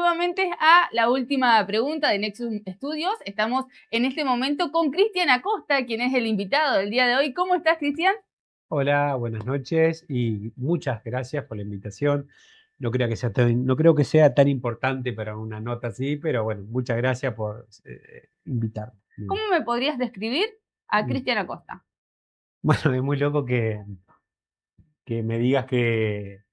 nuevamente a la última pregunta de Nexus Studios. Estamos en este momento con Cristian Acosta, quien es el invitado del día de hoy. ¿Cómo estás, Cristian? Hola, buenas noches y muchas gracias por la invitación. No creo que sea tan importante para una nota así, pero bueno, muchas gracias por invitarme. ¿Cómo me podrías describir a Mm. Cristian Acosta? Bueno, es muy loco que me digas que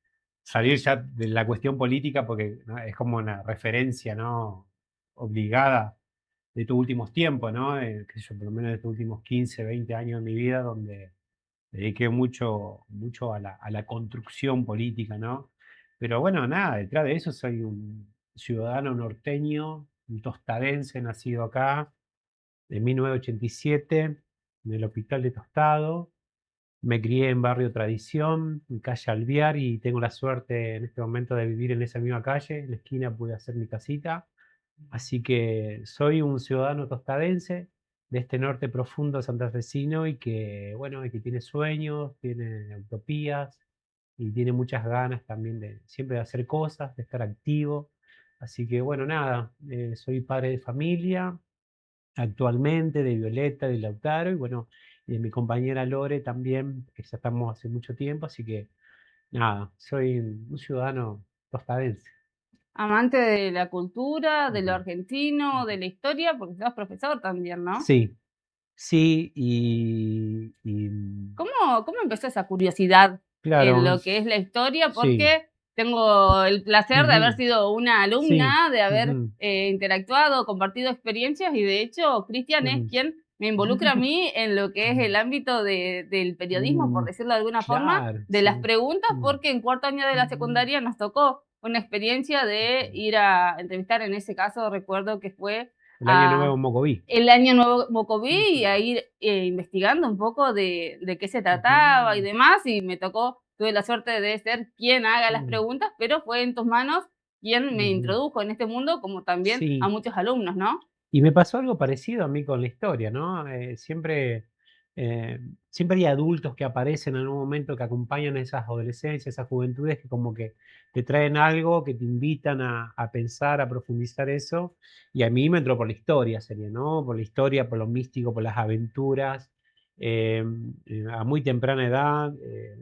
salir ya de la cuestión política, porque ¿no? Es como una referencia, ¿no? Obligada de estos últimos tiempos, ¿no? Qué sé yo, por lo menos de estos últimos 15, 20 años de mi vida, donde dediqué mucho a la construcción política, ¿no? Pero bueno, nada, detrás de eso soy un ciudadano norteño, un tostadense nacido acá, de 1987, en el Hospital de Tostado. Me crié en Barrio Tradición, en calle Alvear, y tengo la suerte en este momento de vivir en esa misma calle. En la esquina pude hacer mi casita. Así que soy un ciudadano tostadense de este norte profundo santafesino y que, bueno, y que tiene sueños, tiene utopías y tiene muchas ganas también de siempre de hacer cosas, de estar activo. Así que, bueno, nada, soy padre de familia actualmente, de Violeta, de Lautaro y, bueno, de mi compañera Lore también, que ya estamos hace mucho tiempo. Así que, nada, soy un ciudadano tostadense. Amante de la cultura, de lo Ujú, argentino, de ujú. la historia, porque sos profesor también, ¿no? Sí, sí, y ¿Cómo empezó esa curiosidad en claro, lo que es la historia? sí, Porque tengo el placer de haber ujú, sido una sí, alumna, de haber ujú, interactuado, compartido experiencias y de hecho Cristian es ujú. quien me involucra a mí en lo que es el ámbito del periodismo, por Mm, decirlo de alguna forma, claro, de las sí. preguntas, Mm, porque en cuarto año de la secundaria nos tocó una experiencia de ir a entrevistar, en ese caso recuerdo que fue el año nuevo a Mocoví. el Año Nuevo Mocoví y Ujú, a ir investigando un poco de qué se trataba y ujú, demás, y me tocó, tuve la suerte de ser quien haga las mm, preguntas, pero fue en tus manos quien me ujú. introdujo en este mundo, como también a Sí, muchos alumnos, ¿no? y me pasó algo parecido a mí con la historia, ¿no? Eh, siempre hay adultos que aparecen en un momento que acompañan a esas adolescencias, esas juventudes que como que te traen algo, que te invitan a pensar, a profundizar eso. Y a mí me entró por la historia, sería, ¿no? Por la historia, por lo místico, por las aventuras. Eh, a muy temprana edad,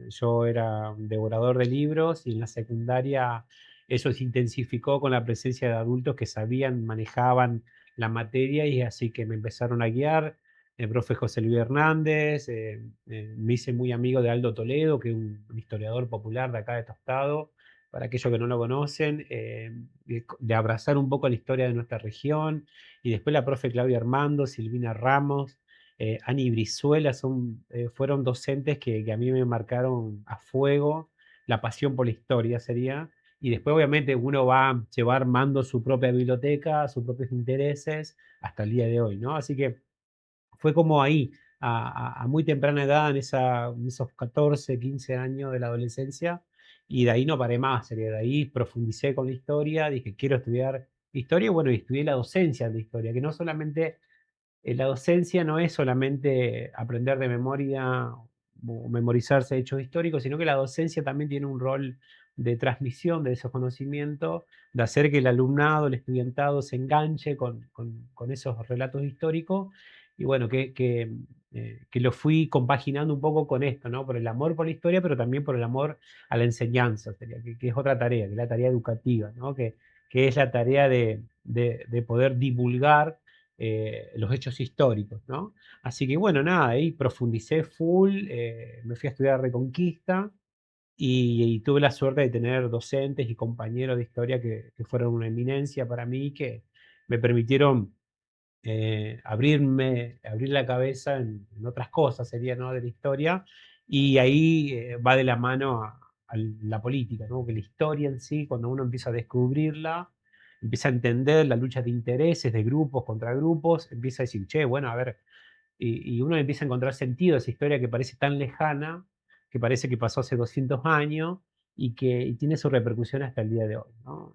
yo era un devorador de libros y en la secundaria eso se intensificó con la presencia de adultos que sabían, manejaban la materia y así que me empezaron a guiar. El profe José Luis Hernández, me hice muy amigo de Aldo Toledo, que es un historiador popular de acá de Tostado, para aquellos que no lo conocen, de abrazar un poco la historia de nuestra región. Y después la profe Claudia Armando, Silvina Ramos, Ani Brizuela, fueron docentes que a mí me marcaron a fuego la pasión por la historia, sería. Y después, obviamente, uno va armando su propia biblioteca, sus propios intereses, hasta el día de hoy, ¿no? Así que fue como ahí, a muy temprana edad, en esos 14, 15 años de la adolescencia, y de ahí no paré más, sería de ahí profundicé con la historia, dije, quiero estudiar historia, y bueno, y estudié la docencia de historia, que no solamente la docencia no es solamente aprender de memoria o memorizarse hechos históricos, sino que la docencia también tiene un rol de transmisión de esos conocimientos, de hacer que el alumnado, el estudiantado se enganche con esos relatos históricos. Y bueno, que lo fui compaginando un poco con esto, ¿no? Por el amor por la historia, pero también por el amor a la enseñanza, sería, que es otra tarea, que es la tarea educativa, ¿no? Que es la tarea de poder divulgar los hechos históricos, ¿no? Así que bueno, nada, ahí profundicé full, me fui a estudiar Reconquista y tuve la suerte de tener docentes y compañeros de historia que fueron una eminencia para mí, que me permitieron abrir la cabeza en otras cosas, sería, ¿no? De la historia, y ahí va de la mano a la política, ¿no? Que la historia en sí, cuando uno empieza a descubrirla, empieza a entender la lucha de intereses, de grupos contra grupos, empieza a decir, che, bueno, a ver, y uno empieza a encontrar sentido a esa historia que parece tan lejana, que parece que pasó hace 200 años y tiene su repercusión hasta el día de hoy, ¿no?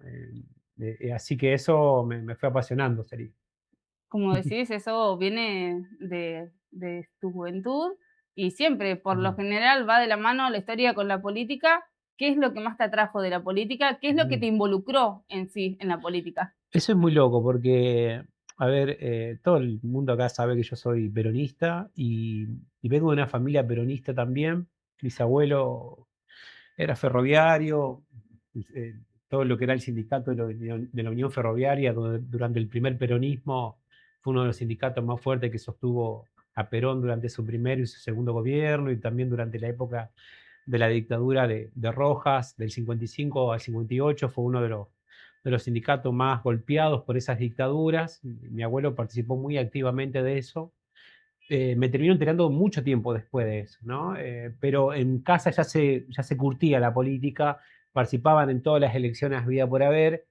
Así que eso me fue apasionando, sería. Como decís, eso viene de tu juventud y siempre, por lo general, va de la mano la historia con la política ¿Qué es lo que más te atrajo de la política? ¿Qué es lo que te Ujú. involucró en sí en la política? Eso es muy loco porque, a ver, todo el mundo acá sabe que yo soy peronista y vengo de una familia peronista también. Mis abuelos era ferroviario, eh, todo lo que era el sindicato de la Unión Ferroviaria durante el primer peronismo fue uno de los sindicatos más fuertes que sostuvo a Perón durante su primer y su segundo gobierno y también durante la época de la dictadura de Rojas, del 55 al 58, fue uno de los sindicatos más golpeados por esas dictaduras. Mi abuelo participó muy activamente de eso. Me termino enterando mucho tiempo después de eso, ¿no? Pero en casa ya se curtía la política, participaban en todas las elecciones había por haber,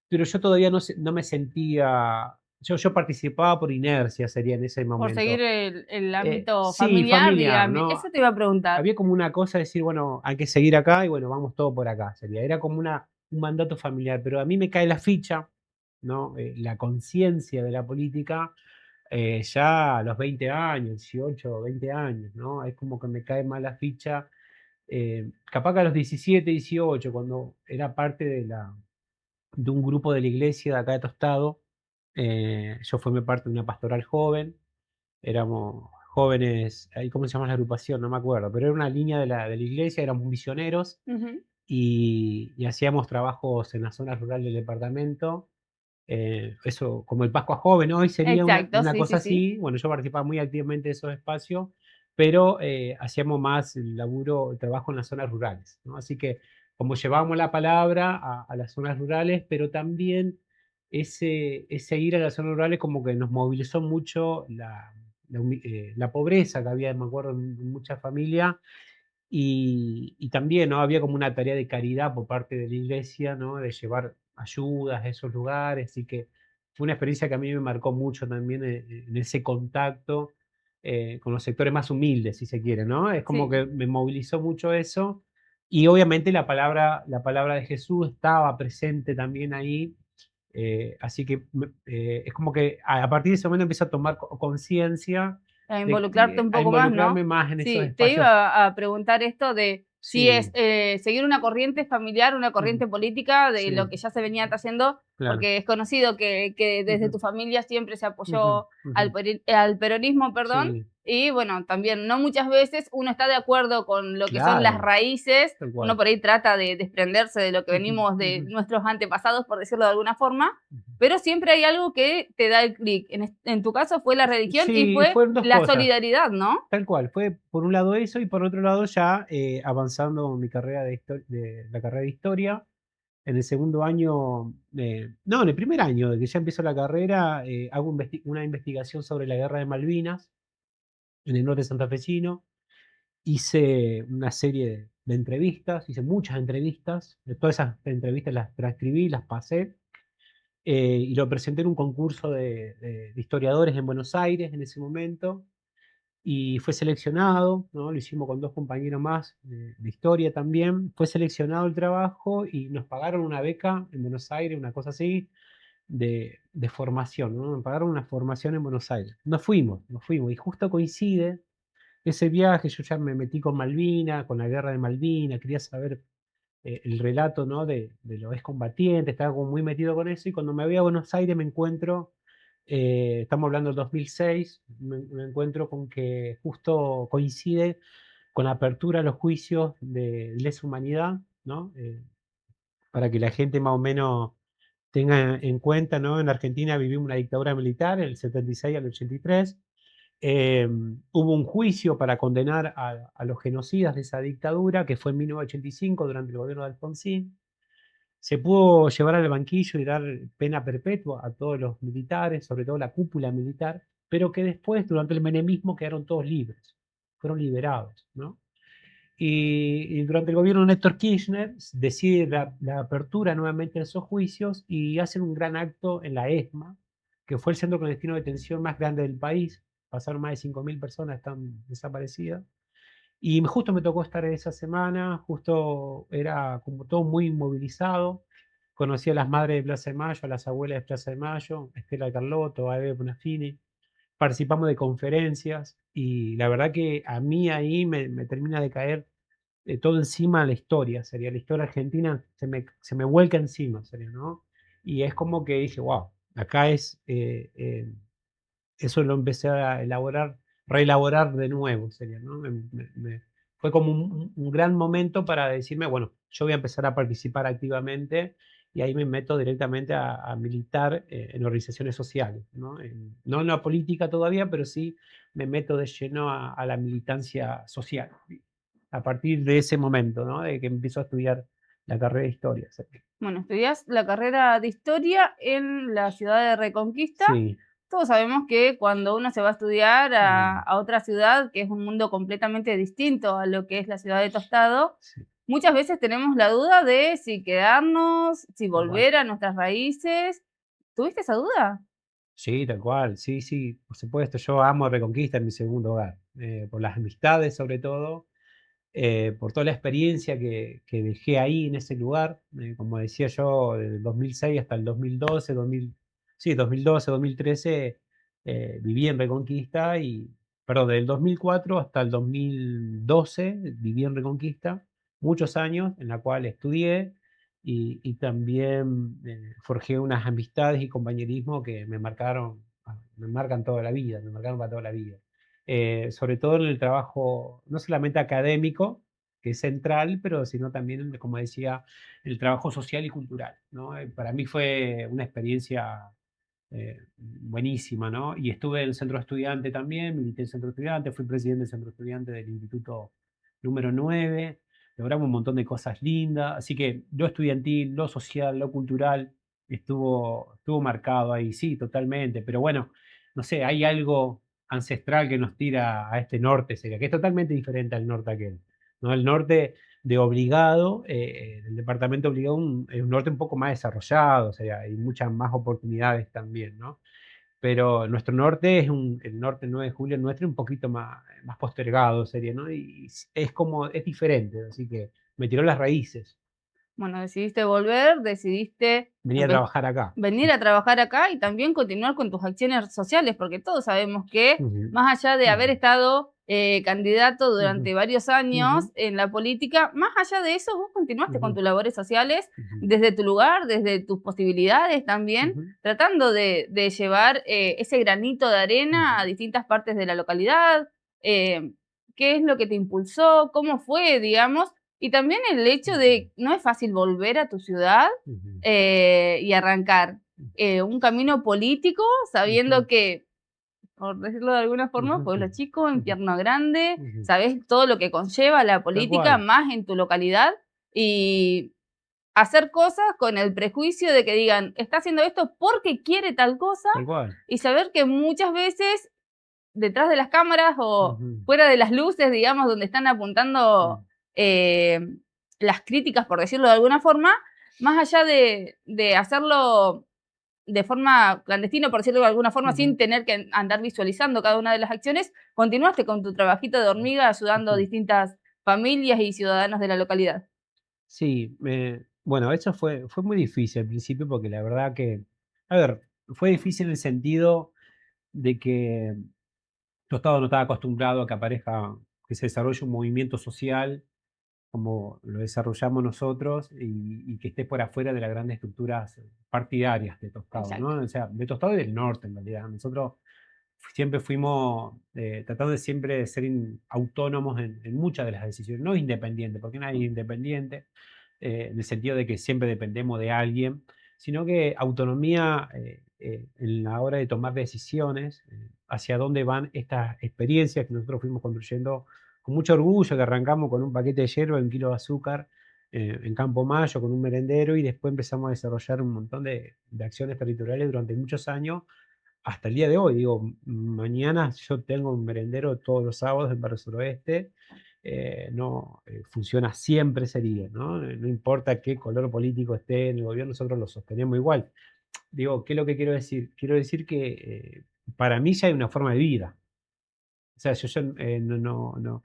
pero yo todavía no me sentía, yo participaba por inercia, sería en ese Por seguir momento. el ámbito Sí, familiar, familiar, dígame. ¿no? Eso te iba a preguntar. Había como una cosa de decir, bueno, hay que seguir acá y bueno, vamos todo por acá, sería. Era como un mandato familiar, pero a mí me cae la ficha, ¿no? La conciencia de la política ya a los 20 años, 18 o 20 años, ¿no? Es como que me cae mal la ficha. Capaz que a los 17, 18, cuando era parte de un grupo de la iglesia de acá de Tostado, yo formé parte de una pastoral joven, éramos jóvenes, ahí cómo se llama la agrupación, no me acuerdo, pero era una línea de la iglesia, éramos misioneros Ujú. y hacíamos trabajos en la zona rural del departamento. Eso, como el Pascua Joven, hoy sería Exacto, una sí, cosa sí, sí. así. Bueno, yo participaba muy activamente de esos espacios, pero hacíamos más el laburo, el trabajo en las zonas rurales, ¿no? Así que como llevábamos la palabra a las zonas rurales, pero también ese ir a las zonas rurales como que nos movilizó mucho la pobreza que había, me acuerdo, en muchas familias y también, ¿no? Había como una tarea de caridad por parte de la iglesia, ¿no? De llevar ayudas a esos lugares, y que fue una experiencia que a mí me marcó mucho también en ese contacto con los sectores más humildes, si se quiere, ¿no? Es como Sí. que me movilizó mucho eso. Y obviamente la palabra de Jesús estaba presente también ahí. Así que es como que a partir de ese momento empiezo a tomar conciencia A de involucrarte un a poco más, involucrarme ¿no? más en esos Sí, te espacios. iba a preguntar esto de si es Sí, seguir una corriente familiar, una ujú, corriente política de lo sí, que ya se venía trayendo, claro. porque es conocido que desde Ujú, tu familia siempre se ujú, apoyó ujú. al peronismo, perdón, Sí, y bueno, también no muchas veces uno está de acuerdo con lo que son las claro, raíces, tal uno cual. por ahí trata de desprenderse de lo que Ujú, venimos de ujú, nuestros antepasados, por decirlo de alguna forma, ujú. pero siempre hay algo que te da el clic. En tu caso fue la religión y Sí, fue fueron 2 la cosas, solidaridad, ¿no? tal cual. Fue por un lado eso y por otro lado ya, avanzando en mi carrera de la carrera de historia. En el segundo año, no, en el primer año de que ya empiezo la carrera, hago una investigación sobre la guerra de Malvinas en el norte santafesino. Hice una serie de entrevistas, hice muchas entrevistas, todas esas entrevistas las transcribí, las pasé, y lo presenté en un concurso de historiadores en Buenos Aires en ese momento, y fue seleccionado, ¿no? Lo hicimos con 2 compañeros más de historia también. Fue seleccionado el trabajo y nos pagaron una beca en Buenos Aires, una cosa así, de formación, ¿no? Nos pagaron una formación en Buenos Aires. Nos fuimos, y justo coincide ese viaje. Yo ya me metí con Malvinas, con la guerra de Malvinas, quería saber el relato, ¿no? De los excombatientes, estaba como muy metido con eso, y cuando me voy a Buenos Aires me encuentro, estamos hablando del 2006, me encuentro con que justo coincide con la apertura de los juicios de lesa humanidad, ¿no? Para que la gente más o menos tenga en cuenta, ¿no? En Argentina vivimos una dictadura militar, el 76 al 83. Hubo un juicio para condenar a los genocidas de esa dictadura, que fue en 1985 durante el gobierno de Alfonsín. Se pudo llevar al banquillo y dar pena perpetua a todos los militares, sobre todo la cúpula militar, pero que después, durante el menemismo, quedaron todos libres, fueron liberados, ¿no? Y durante el gobierno de Néstor Kirchner decide la apertura nuevamente de esos juicios y hacen un gran acto en la ESMA, que fue el centro clandestino de detención más grande del país. Pasaron más de 5.000 personas, están desaparecidas. Y justo me tocó estar esa semana, justo era como todo muy movilizado. Conocí a las madres de Plaza de Mayo, a las abuelas de Plaza de Mayo, Estela Carlotto, a Eve Bonafini. Participamos de conferencias y la verdad que a mí ahí me termina de caer todo encima de la historia, sería la historia argentina, se me vuelca encima, sería, ¿no? Y es como que dije, wow, acá es, eso lo empecé a elaborar, reelaborar de nuevo, sería, ¿no? Fue como un gran momento para decirme, bueno, yo voy a empezar a participar activamente y ahí me meto directamente a militar en organizaciones sociales, ¿no? No en la política todavía, pero sí me meto de lleno a la militancia social. A partir de ese momento, ¿no? De que empiezo a estudiar la carrera de historia. Bueno, estudiás la carrera de historia en la ciudad de Reconquista. Sí. Todos sabemos que cuando uno se va a estudiar Mm, a otra ciudad, que es un mundo completamente distinto a lo que es la ciudad de Tostado, sí, muchas veces tenemos la duda de si quedarnos, si tal cual. volver a nuestras raíces. ¿Tuviste esa duda? Sí, tal cual. Sí, sí, por supuesto. Yo amo Reconquista en mi segundo hogar, por las amistades sobre todo, por toda la experiencia que dejé ahí en ese lugar. Como decía yo, del 2006 hasta el 2012, 2000, sí, 2012, 2013, viví en Reconquista y, perdón, del 2004 hasta el 2012 viví en Reconquista, muchos años en la cual estudié y también forjé unas amistades y compañerismo que me marcaron, me marcan toda la vida, me marcaron para toda la vida. Sobre todo en el trabajo, no solamente académico, que es central, pero sino también, como decía, el trabajo social y cultural, ¿no? Para mí fue una experiencia buenísima, ¿no? Y estuve en el centro estudiante también, milité en el centro estudiante, fui presidente del centro estudiante del instituto número 9, logramos un montón de cosas lindas, así que lo estudiantil, lo social, lo cultural, estuvo marcado ahí, sí, totalmente, pero bueno, no sé, hay algo ancestral que nos tira a este norte, sería, que es totalmente diferente al norte aquel, ¿no? El norte de Obligado, el departamento de Obligado es un norte un poco más desarrollado, o sea, hay muchas más oportunidades también, ¿no? Pero nuestro norte es el norte 9 de julio nuestro un poquito más postergado sería, ¿no? Y es como, es diferente, así que me tiró las raíces, Bueno, decidiste volver, decidiste venía a trabajar acá. venir a trabajar acá y también continuar con tus acciones sociales, porque todos sabemos que Ujú, más allá de haber ujú, estado candidato ujú, durante varios ujú, años en la política, más allá de eso, vos continuaste con ujú, tus labores sociales ujú, desde tu lugar, desde tus posibilidades también, ujú, tratando de llevar ese granito de arena a ujú, distintas partes de la localidad. eh, ¿Qué es lo que te impulsó? ¿Cómo fue, digamos? Y también el hecho de, no es fácil volver a tu ciudad ujú, y arrancar un camino político ujú, sabiendo que, por decirlo de alguna forma, ujú, pueblo ujú, chico, ujú, infierno grande, ujú. sabes todo lo que conlleva la Tal política, cual, más en tu localidad, y hacer cosas con el prejuicio de que digan, está haciendo esto porque quiere tal cosa, tal cual. y saber que muchas veces detrás de las cámaras o Ujú, fuera de las luces, digamos, donde están mm, apuntando eh, las críticas, por decirlo de alguna forma, más allá de hacerlo de forma clandestina, por decirlo de alguna forma, sin ujú, tener que andar visualizando cada una de las acciones, continuaste con tu trabajito de hormiga ayudando a ujú. distintas familias y ciudadanos de la localidad. Sí, bueno, eso fue muy difícil al principio porque la verdad que, a ver, fue difícil en el sentido de que tu estado no estaba acostumbrado a que aparezca, que se desarrolle un movimiento social como lo desarrollamos nosotros y que esté por afuera de las grandes estructuras partidarias de Tostado, ¿no? Exacto. O sea, de Tostado y del norte en realidad. Nosotros siempre fuimos tratando de siempre de ser autónomos en muchas de las decisiones, no independientes, porque nadie es independiente, en el sentido de que siempre dependemos de alguien, sino que autonomía en la hora de tomar decisiones, hacia dónde van estas experiencias que nosotros fuimos construyendo con mucho orgullo, que arrancamos con un paquete de hierba y un kilo de azúcar en Campo Mayo con un merendero y después empezamos a desarrollar un montón de acciones territoriales durante muchos años hasta el día de hoy. Digo, mañana yo tengo un merendero todos los sábados en Barrio Suroeste, no, funciona siempre ese día, ¿no? No importa qué color político esté en el gobierno, nosotros lo sostenemos igual. Digo, ¿qué es lo que quiero decir? Quiero decir que para mí ya hay una forma de vida. O sea, yo ya, no,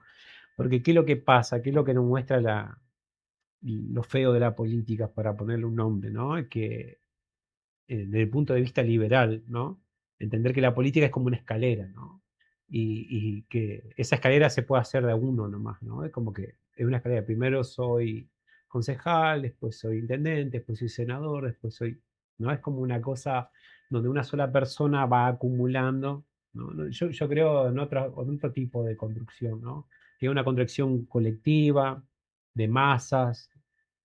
porque ¿qué es lo que pasa? ¿Qué es lo que nos muestra lo feo de la política, para ponerle un nombre, ¿no? Que desde el punto de vista liberal, ¿no? Entender que la política es como una escalera, ¿no? Y que esa escalera se puede hacer de a uno nomás, ¿no? Es como que es una escalera. Primero soy concejal, después soy intendente, después soy senador, después soy, ¿no? Es como una cosa donde una sola persona va acumulando, ¿no? Yo creo en otro tipo de construcción, ¿no? Que es una construcción colectiva, de masas,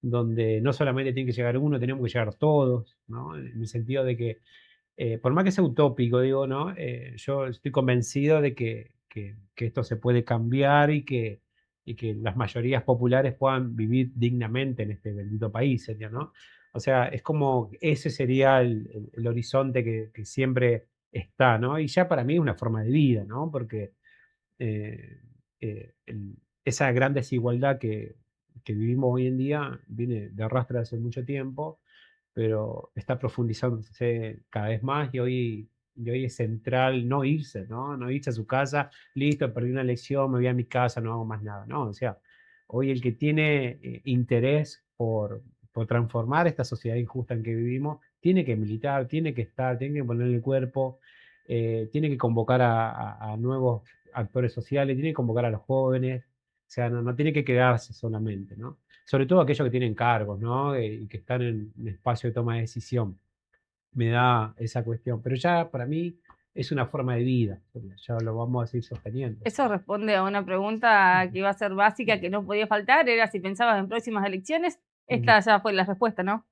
donde no solamente tiene que llegar uno, tenemos que llegar todos, ¿no? En el sentido de que por más que sea utópico, digo, ¿no? Yo estoy convencido de que esto se puede cambiar y que las mayorías populares puedan vivir dignamente en este bendito país, sería, ¿no? O sea, es como ese sería el horizonte que siempre está, ¿no? Y ya para mí es una forma de vida, ¿no? Porque eh, esa gran desigualdad que vivimos hoy en día viene de arrastre hace mucho tiempo, pero está profundizándose cada vez más y hoy es central no irse, ¿no? No irse a su casa, listo, perdí una lección, me voy a mi casa, no hago más nada, ¿no? O sea, hoy el que tiene interés por transformar esta sociedad injusta en que vivimos, tiene que militar, tiene que estar, tiene que poner el cuerpo, tiene que convocar a nuevos actores sociales, tiene que convocar a los jóvenes, o sea, no tiene que quedarse solamente, ¿no? Sobre todo aquellos que tienen cargos, ¿no? Y que están en un espacio de toma de decisión. Me da esa cuestión. Pero ya para mí es una forma de vida. Ya lo vamos a seguir sosteniendo. Eso responde a una pregunta Ujú. que iba a ser básica, que no podía faltar, era si pensabas en próximas elecciones. Ujú. Esta ya fue la respuesta, ¿no?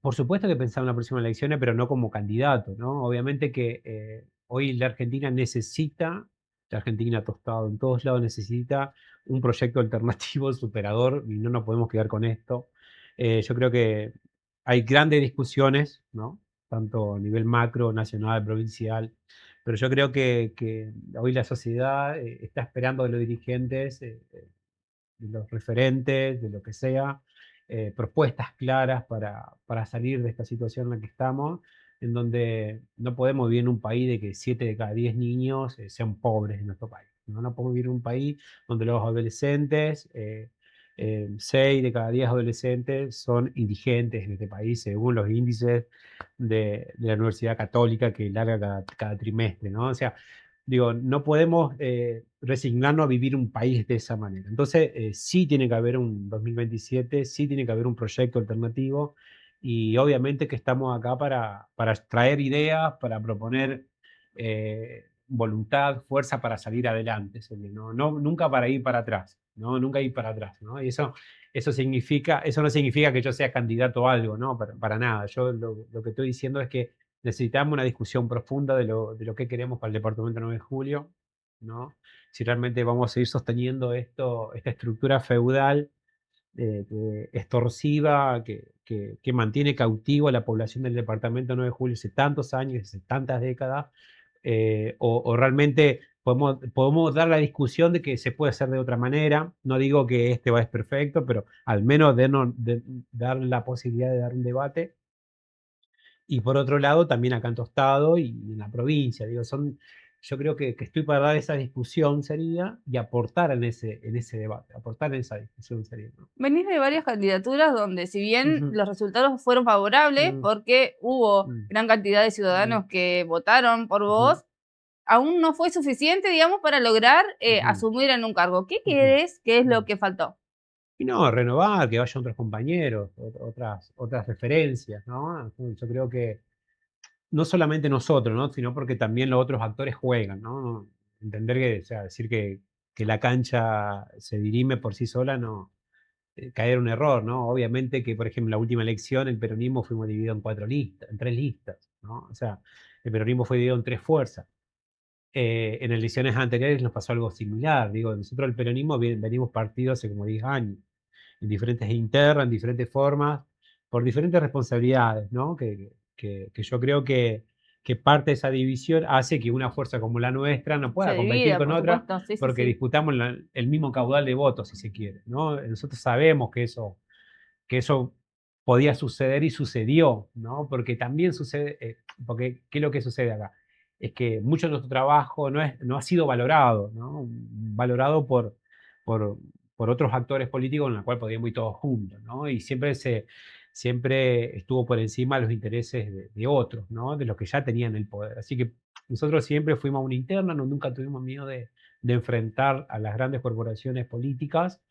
Por supuesto que pensaba en las próximas elecciones, pero no como candidato, ¿no? Obviamente que hoy la Argentina tostado en todos lados necesita un proyecto alternativo superador y no nos podemos quedar con esto. Yo creo que hay grandes discusiones, ¿no? Tanto a nivel macro, nacional, provincial, pero yo creo que hoy la sociedad está esperando de los dirigentes de los referentes, de lo que sea, propuestas claras para salir de esta situación en la que estamos, en donde no podemos vivir en un país de que 7 de cada 10 niños sean pobres en nuestro país. No, no podemos vivir en un país donde los adolescentes, 6 de cada 10 adolescentes son indigentes en este país, según los índices de la Universidad Católica que larga cada trimestre, ¿no? O sea, digo, no podemos resignarnos a vivir un país de esa manera. Entonces, sí tiene que haber un 2027, sí tiene que haber un proyecto alternativo y obviamente que estamos acá para traer ideas, para proponer voluntad, fuerza para salir adelante, Celia, ¿no? Nunca para ir para atrás, ¿no? Nunca ir para atrás, ¿no? Y eso no significa que yo sea candidato a algo, ¿no? Para nada. Yo lo que estoy diciendo es que necesitamos una discusión profunda de lo que queremos para el departamento 9 de julio, ¿no? Si realmente vamos a seguir sosteniendo esta estructura feudal extorsiva que mantiene cautivo a la población del departamento 9 de julio hace tantos años, hace tantas décadas, o realmente podemos dar la discusión de que se puede hacer de otra manera. No digo que este va es perfecto, pero al menos dar la posibilidad de dar un debate y por otro lado, también acá en Tostado y en la provincia, digo, yo creo que estoy para dar esa discusión sería y aportar en ese debate, aportar en esa discusión sería, ¿no? Venís de varias candidaturas donde, si bien Ujú, los resultados fueron favorables, mm, porque hubo mm, gran cantidad de mm, ciudadanos que votaron por ujú, vos, aún no fue suficiente, digamos, para lograr ujú, asumir en un cargo. ¿Qué ujú, crees que es lo mm. que faltó? Y no, renovar, que vayan otros compañeros, otras referencias, ¿no? Yo creo que no solamente nosotros, ¿no? Sino porque también los otros actores juegan, ¿no? Entender que, o sea, decir que la cancha se dirime por sí sola, no, caer un error, ¿no? Obviamente que, por ejemplo, en la última elección el peronismo fuimos divididos en 4 listas, en 3 listas, ¿no? O sea, el peronismo fue dividido en 3 fuerzas. En elecciones anteriores nos pasó algo similar, digo, nosotros el peronismo venimos partidos hace como 10 años, en diferentes internas, en diferentes formas, por diferentes responsabilidades, ¿no? Que yo creo que parte de esa división hace que una fuerza como la nuestra no Se pueda competir divida, con por otra supuesto, sí, sí, porque sí. disputamos el mismo caudal de votos, si se quiere, ¿no? Nosotros sabemos que eso podía suceder y sucedió, ¿no? Porque también sucede, porque ¿qué es lo que sucede acá? Es que mucho de nuestro trabajo no ha sido valorado, ¿no? Valorado por, por otros actores políticos en los cuales podíamos ir todos juntos, ¿no? Y siempre estuvo por encima de los intereses de otros, ¿no? De los que ya tenían el poder. Así que nosotros siempre fuimos a una interna, nunca tuvimos miedo de enfrentar a las grandes corporaciones políticas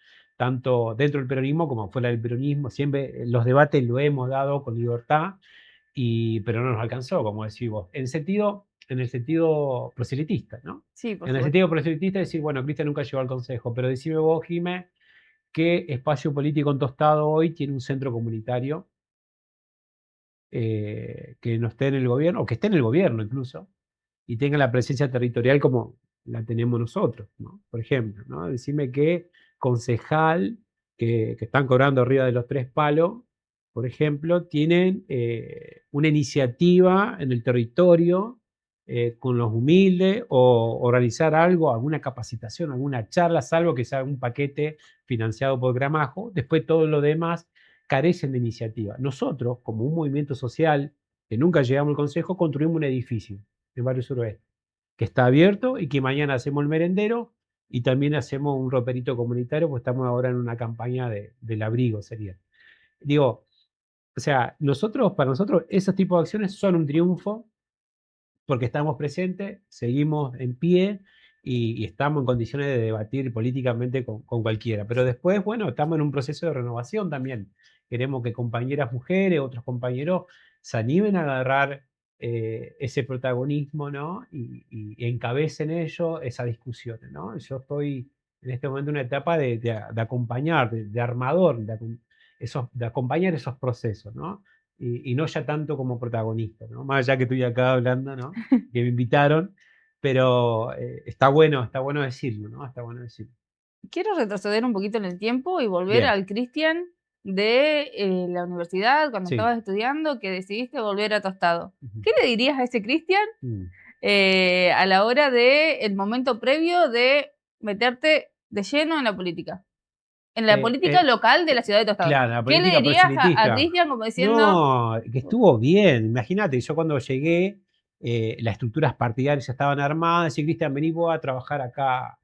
tanto dentro del peronismo como fuera del peronismo. Siempre los debates lo hemos dado con libertad, pero no nos alcanzó, como decís vos, en el sentido proselitista, ¿no? Sí, por En el supuesto. sentido proselitista, decir, bueno, Cristian nunca llegó al Consejo, pero decime vos, Jimé, ¿qué espacio político en Tostado hoy tiene un centro comunitario que no esté en el gobierno, o que esté en el gobierno incluso, y tenga la presencia territorial como la tenemos nosotros, ¿no? Por ejemplo, ¿no? Decime qué concejal que están cobrando arriba de los 3 palos, por ejemplo, tienen una iniciativa en el territorio con los humildes, o organizar algo, alguna capacitación, alguna charla, salvo que sea un paquete financiado por Gramajo. Después todo lo demás carecen de iniciativa. Nosotros, como un movimiento social que nunca llegamos al Consejo, construimos un edificio en Barrio Suroeste, que está abierto y que mañana hacemos el merendero y también hacemos un roperito comunitario, pues estamos ahora en una campaña del abrigo, sería. Digo, o sea, para nosotros, esos tipos de acciones son un triunfo porque estamos presentes, seguimos en pie y estamos en condiciones de debatir políticamente con cualquiera. Pero después, bueno, estamos en un proceso de renovación también. Queremos que compañeras mujeres, otros compañeros, se animen a agarrar ese protagonismo, ¿no? Y encabecen ellos esas discusiones, ¿no? Yo estoy en este momento en una etapa de acompañar, de armador, de acompañar esos procesos, ¿no? Y no ya tanto como protagonista, ¿no? Más allá que estoy acá hablando, ¿no? Que me invitaron, pero está bueno decirlo, ¿no? Está bueno decirlo. Quiero retroceder un poquito en el tiempo y volver Bien, al Cristian de la universidad, cuando sí. estabas estudiando, que decidiste volver a Tostado. Ujú. ¿Qué le dirías a ese Cristian Mm. a la hora del momento previo de meterte de lleno en la política? En la Eh, política eh, local de la ciudad de Tostado. claro, la ¿Qué le política dirías a proselitista. Cristian como diciendo, No, que estuvo bien. Imagínate, yo cuando llegué, las estructuras partidarias ya estaban armadas. Y Cristian, vení vos a trabajar acá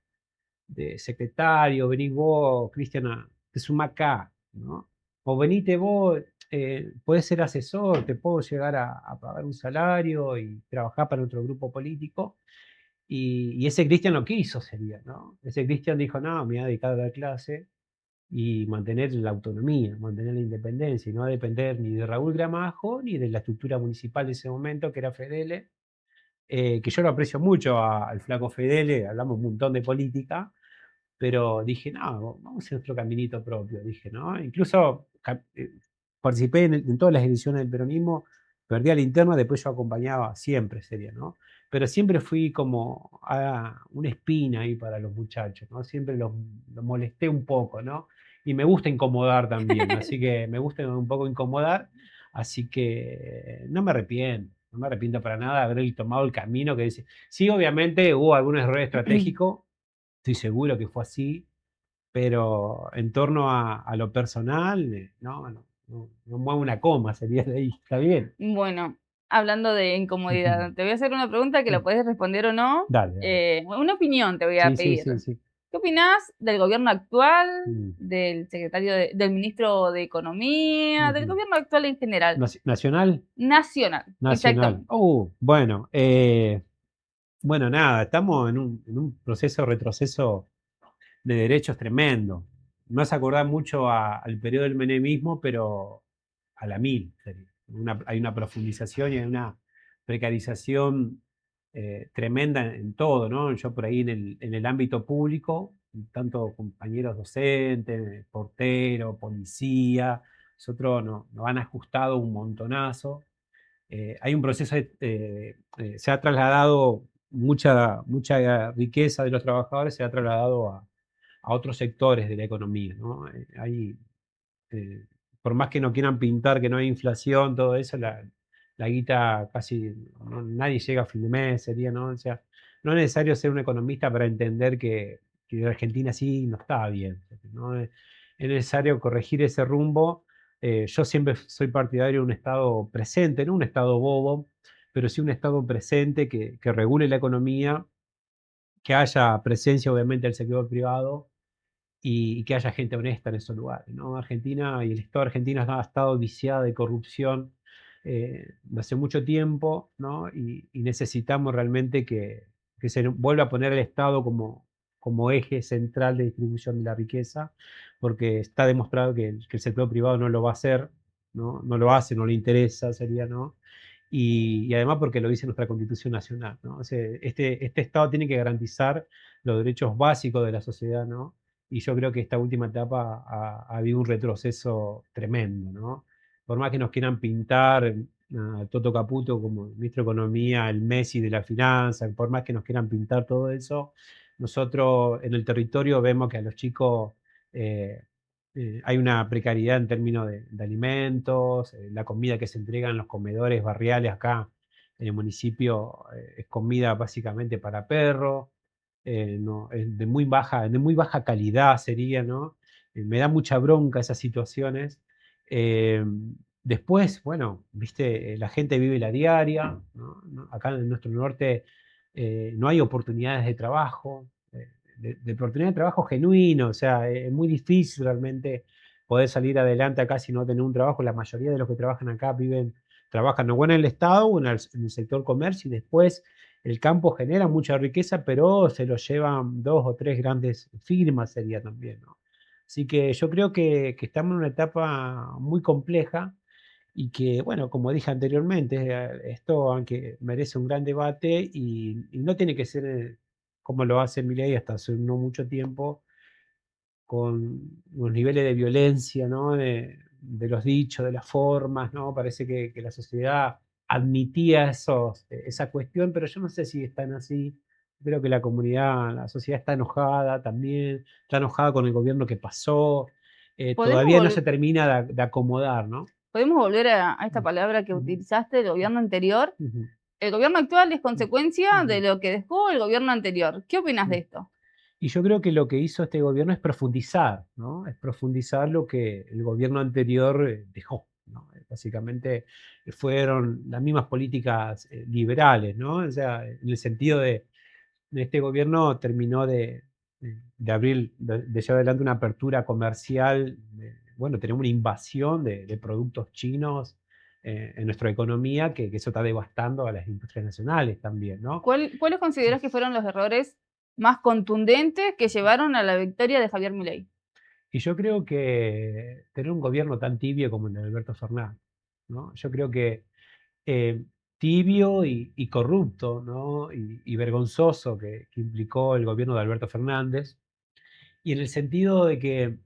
de secretario, venís vos, Cristian, te sumás acá, ¿no? O venite vos, podés ser asesor, te puedo llegar a pagar un salario y trabajar para otro grupo político. Y ese Cristian lo quiso, sería, ¿no? Ese Cristian dijo, no, me voy a dedicar a dar clase y mantener la autonomía, mantener la independencia y no depender ni de Raúl Gramajo ni de la estructura municipal de ese momento, que era Fedele, que yo lo aprecio mucho al flaco Fedele, hablamos un montón de política, pero dije, no, vamos a hacer nuestro caminito propio, dije, ¿no? Incluso participé en todas las ediciones del peronismo, perdí a la interna, después yo acompañaba siempre, sería, ¿no? Pero siempre fui como una espina ahí para los muchachos, ¿no? Siempre los molesté un poco, ¿no? Y me gusta incomodar también, así que me gusta un poco incomodar, así que no me arrepiento. No me arrepiento para nada de haber tomado el camino que dice. Sí, obviamente hubo algún error estratégico, estoy seguro que fue así, pero en torno a lo personal, no muevo una coma, sería de ahí, está bien. bueno, hablando de Ujú. incomodidad, te voy a hacer una pregunta que la Sí, puedes responder o no? dale, dale. Una opinión te voy a Sí, sí, pedir. sí, sí. ¿Qué opinás del gobierno actual, Mm, del del ministro de Economía, del ujú. gobierno actual en general? ¿Nacional? Nacional, Nacional. exactamente. Bueno, nada, estamos en un proceso de retroceso de derechos tremendo. Me hace acordar mucho al periodo del menemismo, pero a la mil. Sería. Hay una profundización y hay una precarización tremenda en todo, ¿no? Yo por ahí en el ámbito público, tanto compañeros docentes, portero, policía, nosotros nos han ajustado un montonazo. Hay un proceso, se ha trasladado mucha riqueza de los trabajadores, se ha trasladado a otros sectores de la economía, ¿no? Eh, por más que no quieran pintar que no hay inflación, todo eso, la guita casi, nadie llega a fin de mes, sería, ¿no? O sea, no es necesario ser un economista para entender que Argentina sí no está bien, ¿no? Es necesario corregir ese rumbo. Yo siempre soy partidario de un Estado presente, no un Estado bobo, pero sí un Estado presente que regule la economía, que haya presencia obviamente del sector privado y que haya gente honesta en esos lugares, ¿no? Argentina y el Estado argentino ha estado viciado de corrupción hace mucho tiempo, ¿no? Y necesitamos realmente que se vuelva a poner el Estado como eje central de distribución de la riqueza, porque está demostrado que el sector privado no lo va a hacer, ¿no? No lo hace, no le interesa, sería, ¿no? Y además porque lo dice nuestra Constitución Nacional, ¿no? O sea, este Estado tiene que garantizar los derechos básicos de la sociedad, ¿no? Y yo creo que esta última etapa ha habido un retroceso tremendo, ¿no? Por más que nos quieran pintar a Toto Caputo como ministro de Economía, el Messi de la finanza, por más que nos quieran pintar todo eso, nosotros en el territorio vemos que a los chicos eh, hay una precariedad en términos de alimentos, la comida que se entrega en los comedores barriales acá en el municipio es comida básicamente para perros, no, es de muy baja calidad sería, ¿no? Me da mucha bronca esas situaciones. Eh, Después, bueno, viste, la gente vive la diaria, ¿no? Acá en nuestro norte no hay oportunidades de trabajo, de oportunidad de trabajo genuino, o sea, es muy difícil realmente poder salir adelante acá si no tener un trabajo. La mayoría de los que trabajan acá trabajan o en el Estado o en el sector comercio y después el campo genera mucha riqueza, pero se lo llevan 2 o 3 grandes firmas sería también, ¿no? Así que yo creo que estamos en una etapa muy compleja y que, bueno, como dije anteriormente, esto aunque merece un gran debate y no tiene que ser como lo hace Milei hasta hace no mucho tiempo, con unos niveles de violencia, ¿no? De los dichos, de las formas, ¿no? Parece que la sociedad admitía esa cuestión, pero yo no sé si están así. Creo que la comunidad, la sociedad está enojada también, está enojada con el gobierno que pasó, ¿Podemos, todavía no se termina de acomodar, ¿no? podemos volver a esta Mm, palabra que ujú, utilizaste, el gobierno anterior? ujú, El gobierno actual es ujú, consecuencia de ujú, lo que dejó el gobierno anterior. ¿Qué opinas de ujú. esto? Y yo creo que lo que hizo este gobierno es profundizar, ¿no? Es profundizar lo que el gobierno anterior dejó, ¿no? Básicamente fueron las mismas políticas liberales, ¿no? O sea, en el sentido de este gobierno terminó de abrir, de llevar adelante una apertura comercial, bueno, tenemos una invasión de productos chinos en nuestra economía, que eso está devastando a las industrias nacionales también, ¿no? ¿Cuáles consideras que fueron los errores más contundentes que llevaron a la victoria de Javier Milei? Y yo creo que tener un gobierno tan tibio como el de Alberto Fernández, ¿no? Yo creo que eh, tibio y corrupto, ¿no? Y vergonzoso que implicó el gobierno de Alberto Fernández, y en el sentido de que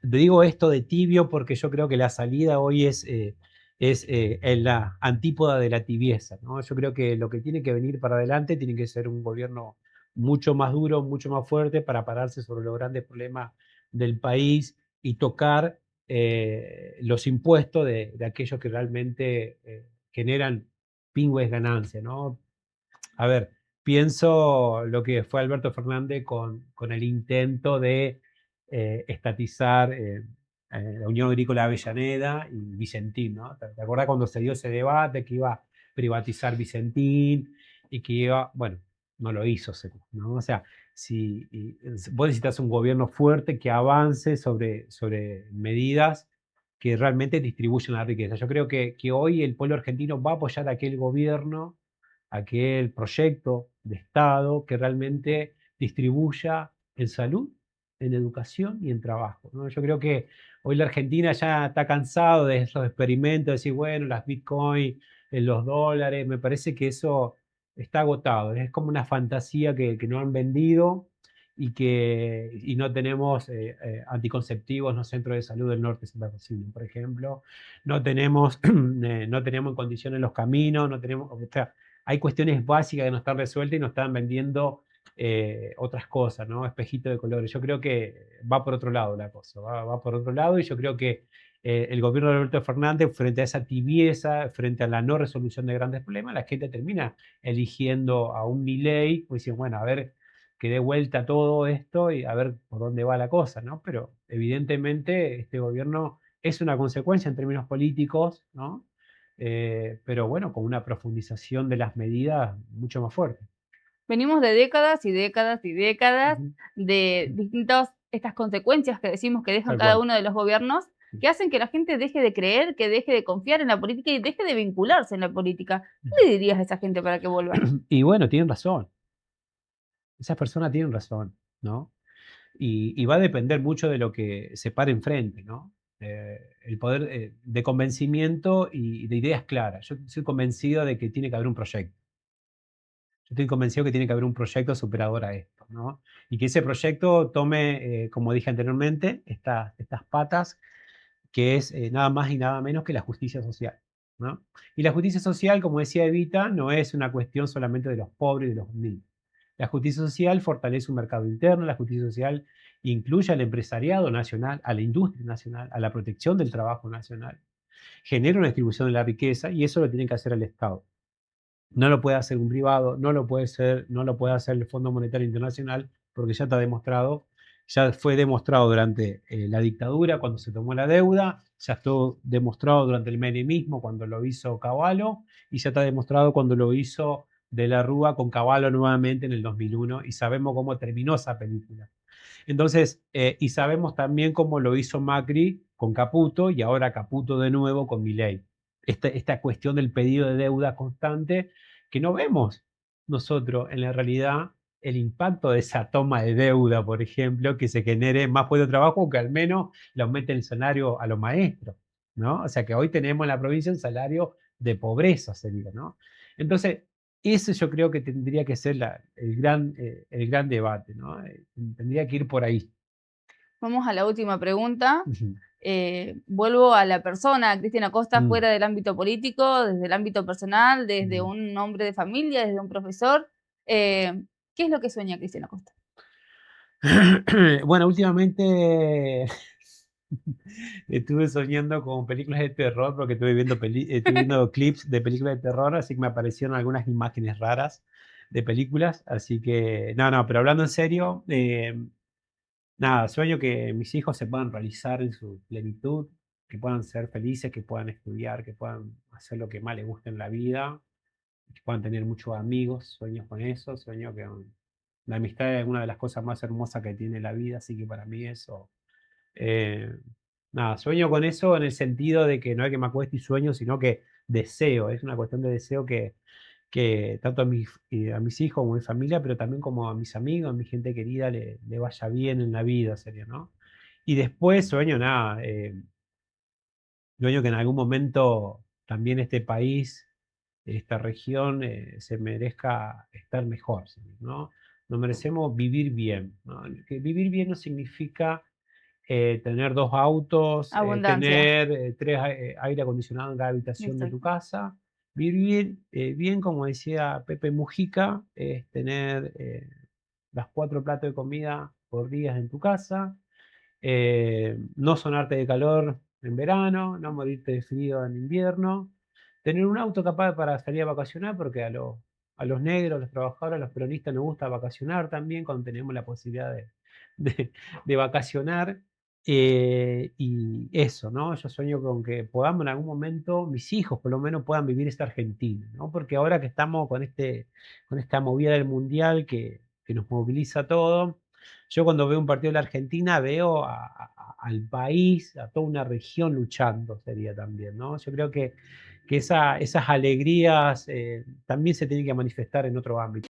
te digo esto de tibio porque yo creo que la salida hoy es en la antípoda de la tibieza, ¿no? Yo creo que lo que tiene que venir para adelante tiene que ser un gobierno mucho más duro, mucho más fuerte para pararse sobre los grandes problemas del país y tocar los impuestos de aquellos que realmente generan pingües ganancias, ¿no? A ver, pienso lo que fue Alberto Fernández con el intento de estatizar la Unión Agrícola Avellaneda y Vicentín, ¿no? ¿Te acordás cuando se dio ese debate que iba a privatizar Vicentín y que iba, bueno, no lo hizo, ¿no? O sea, si vos necesitas un gobierno fuerte que avance sobre medidas que realmente distribuyan la riqueza. Yo creo que hoy el pueblo argentino va a apoyar a aquel gobierno, aquel proyecto de Estado que realmente distribuya en salud, en educación y en trabajo, ¿no? Yo creo que hoy la Argentina ya está cansado de esos experimentos, de decir, bueno, las Bitcoin, los dólares, me parece que eso está agotado, es como una fantasía que no han vendido y no tenemos anticonceptivos, no centros de salud del norte de Santa Cecilia, por ejemplo, no tenemos, no tenemos en condiciones los caminos, no tenemos, o sea, hay cuestiones básicas que no están resueltas y nos están vendiendo otras cosas, ¿no? Espejitos de colores. Yo creo que va por otro lado la cosa, va por otro lado y yo creo que el gobierno de Alberto Fernández, frente a esa tibieza, frente a la no resolución de grandes problemas, la gente termina eligiendo a un Milei, pues dicen, bueno, a ver, que dé vuelta todo esto y a ver por dónde va la cosa, ¿no? Pero evidentemente este gobierno es una consecuencia en términos políticos, ¿no? Pero bueno, con una profundización de las medidas mucho más fuerte. Venimos de décadas y décadas y décadas Ujú. de distintas estas consecuencias que decimos que dejan Tal cada cual. uno de los gobiernos, que hacen que la gente deje de creer, que deje de confiar en la política y deje de vincularse en la política. ¿Qué le dirías a esa gente para que vuelva? Y bueno, tienen razón. Esas personas tienen razón. ¿no? Y va a depender mucho de lo que se pare enfrente, ¿no? El poder de convencimiento y de ideas claras. Yo soy convencido de que tiene que haber un proyecto. Yo estoy convencido que tiene que haber un proyecto superador a esto, ¿no? Y que ese proyecto tome, como dije anteriormente, estas patas, que es nada más y nada menos que la justicia social, ¿no? Y la justicia social, como decía Evita, no es una cuestión solamente de los pobres y de los humildes. La justicia social fortalece un mercado interno, la justicia social incluye al empresariado nacional, a la industria nacional, a la protección del trabajo nacional, genera una distribución de la riqueza y eso lo tiene que hacer el Estado. No lo puede hacer un privado, no lo puede hacer el Fondo Monetario Internacional, porque ya está demostrado, ya fue demostrado durante la dictadura cuando se tomó la deuda, ya estuvo demostrado durante el menemismo cuando lo hizo Cavallo, y ya está demostrado cuando lo hizo De la Rúa con Cavallo nuevamente en el 2001, y sabemos cómo terminó esa película. Entonces, y sabemos también cómo lo hizo Macri con Caputo y ahora Caputo de nuevo con Milei. Esta cuestión del pedido de deuda constante que no vemos nosotros en la realidad el impacto de esa toma de deuda, por ejemplo, que se genere más puesto de trabajo o que al menos le aumente el salario a los maestros, ¿no? O sea que hoy tenemos en la provincia un salario de pobreza, sería, ¿no? Entonces, ese yo creo que tendría que ser el gran debate, ¿no? Tendría que ir por ahí. Vamos a la última pregunta. Ujú. Vuelvo a la persona, Cristina Costa, Mm, fuera del ámbito político, desde el ámbito personal, desde ujú. un hombre de familia, desde un profesor. ¿Qué es lo que sueña Cristina Costa? Bueno, últimamente estuve soñando con películas de terror porque estuve viendo clips de películas de terror, así que me aparecieron algunas imágenes raras de películas. Así que, no, no, pero hablando en serio, nada, sueño que mis hijos se puedan realizar en su plenitud, que puedan ser felices, que puedan estudiar, que puedan hacer lo que más les guste en la vida, que puedan tener muchos amigos, sueño con eso, sueño que la amistad es una de las cosas más hermosas que tiene la vida, así que para mí eso, eh, nada, sueño con eso en el sentido de que no es que me acueste y sueño, sino que deseo, es una cuestión de deseo que tanto a mis hijos como a mi familia, pero también como a mis amigos, a mi gente querida, le vaya bien en la vida, sería, ¿no? Y después sueño, nada, sueño que en algún momento también este país, esta región, se merezca estar mejor, ¿no? Nos merecemos vivir bien, ¿no? Que vivir bien no significa tener 2 autos, Abundancia. tener 3 aire acondicionado en cada habitación de tu Exacto. casa. Vivir bien, como decía Pepe Mujica, es tener las 4 platos de comida por día en tu casa, no sonarte de calor en verano, no morirte de frío en invierno, tener un auto capaz para salir a vacacionar, porque a los negros, a los trabajadores, a los peronistas nos gusta vacacionar también cuando tenemos la posibilidad de, de vacacionar. Y eso, ¿no? Yo sueño con que podamos en algún momento, mis hijos por lo menos, puedan vivir esta Argentina, ¿no? Porque ahora que estamos con esta movida del mundial que nos moviliza a todo, yo cuando veo un partido de la Argentina veo al país, a toda una región luchando, sería también, ¿no? Yo creo que esas alegrías también se tienen que manifestar en otro ámbito.